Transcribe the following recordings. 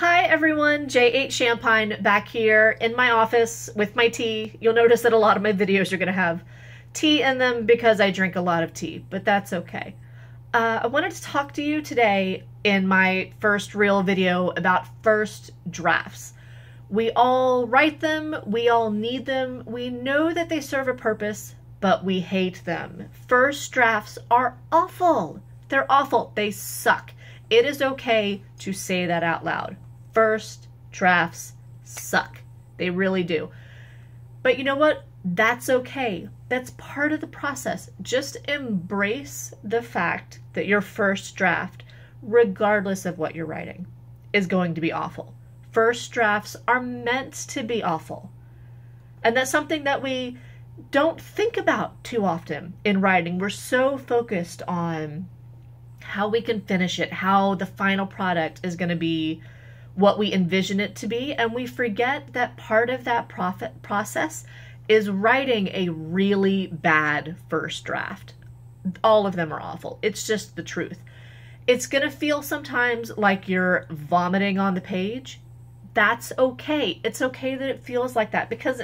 Hi everyone, J8 Champine back here in my office with my tea. You'll notice that a lot of my videos are going to have tea in them because I drink a lot of tea, but that's okay. I wanted to talk to you today in my first real video about first drafts. We all write them, we all need them, we know that they serve a purpose, but we hate them. First drafts are awful. They're awful. They suck. It is okay to say that out loud. First drafts suck. They really do. But you know what? That's okay. That's part of the process. Just embrace the fact that your first draft, regardless of what you're writing, is going to be awful. First drafts are meant to be awful. And that's something that we don't think about too often in writing. We're so focused on how we can finish it, how the final product is going to be what we envision it to be, and we forget that part of that process is writing a really bad first draft. All of them are awful. It's just the truth. It's going to feel sometimes like you're vomiting on the page. That's okay. It's okay that it feels like that because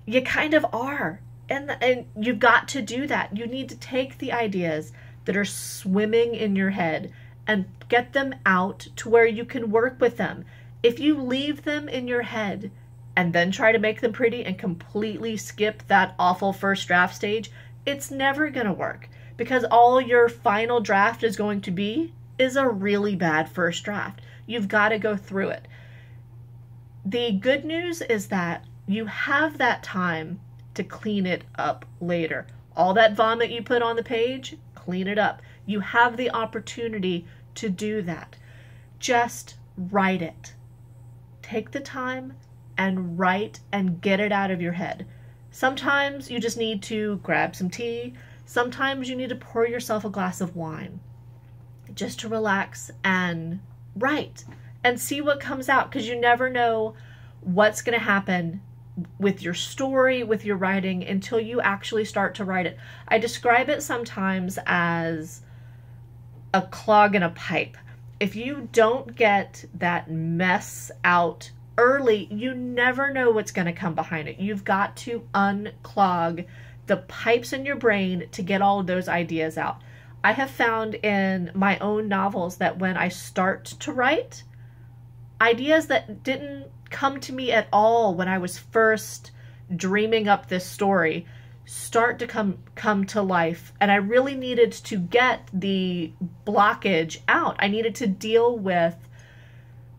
you kind of are. And you've got to do that. You need to take the ideas that are swimming in your head and get them out to where you can work with them. If you leave them in your head and then try to make them pretty and completely skip that awful first draft stage, it's never going to work because all your final draft is going to be is a really bad first draft. You've got to go through it. The good news is that you have that time to clean it up later. All that vomit you put on the page, clean it up. You have the opportunity to do that. Just write it. Take the time and write and get it out of your head. Sometimes you just need to grab some tea. Sometimes you need to pour yourself a glass of wine just to relax and write and see what comes out, because you never know what's going to happen with your story, with your writing, until you actually start to write it. I describe it sometimes as a clog in a pipe. If you don't get that mess out early, you never know what's going to come behind it. You've got to unclog the pipes in your brain to get all of those ideas out. I have found in my own novels that when I start to write, ideas that didn't come to me at all when I was first dreaming up this story start to come to life, and I really needed to get the blockage out. I needed to deal with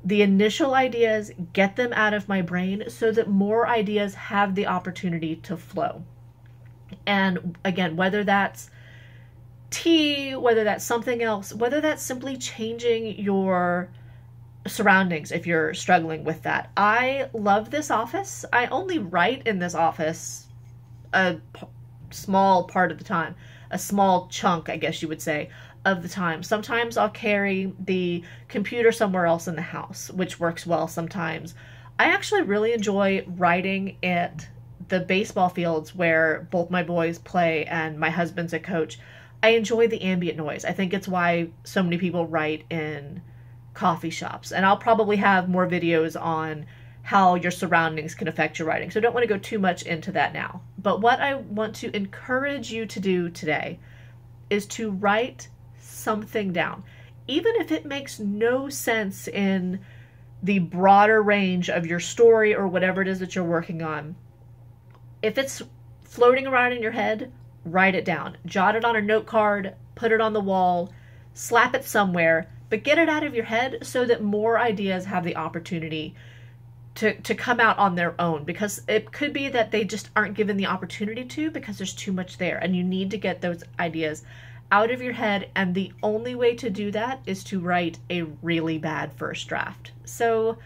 the initial ideas, get them out of my brain so that more ideas have the opportunity to flow. And again, whether that's tea, whether that's something else, whether that's simply changing your surroundings if you're struggling with that. I love this office. I only write in this office a small part of the time, a small chunk, I guess you would say, of the time. Sometimes I'll carry the computer somewhere else in the house, which works well sometimes. I actually really enjoy writing at the baseball fields where both my boys play and my husband's a coach. I enjoy the ambient noise. I think it's why so many people write in coffee shops, and I'll probably have more videos on how your surroundings can affect your writing, so I don't want to go too much into that now. But what I want to encourage you to do today is to write something down, even if it makes no sense in the broader range of your story or whatever it is that you're working on. If it's floating around in your head, write it down, jot it on a note card, put it on the wall, slap it somewhere, but get it out of your head so that more ideas have the opportunity to come out on their own, because it could be that they just aren't given the opportunity to because there's too much there, and you need to get those ideas out of your head, and the only way to do that is to write a really bad first draft. So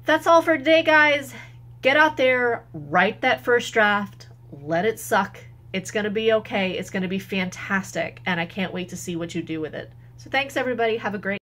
that's all for today, guys. Get out there, write that first draft, let it suck. It's going to be okay. It's going to be fantastic, and I can't wait to see what you do with it. So thanks, everybody. Have a great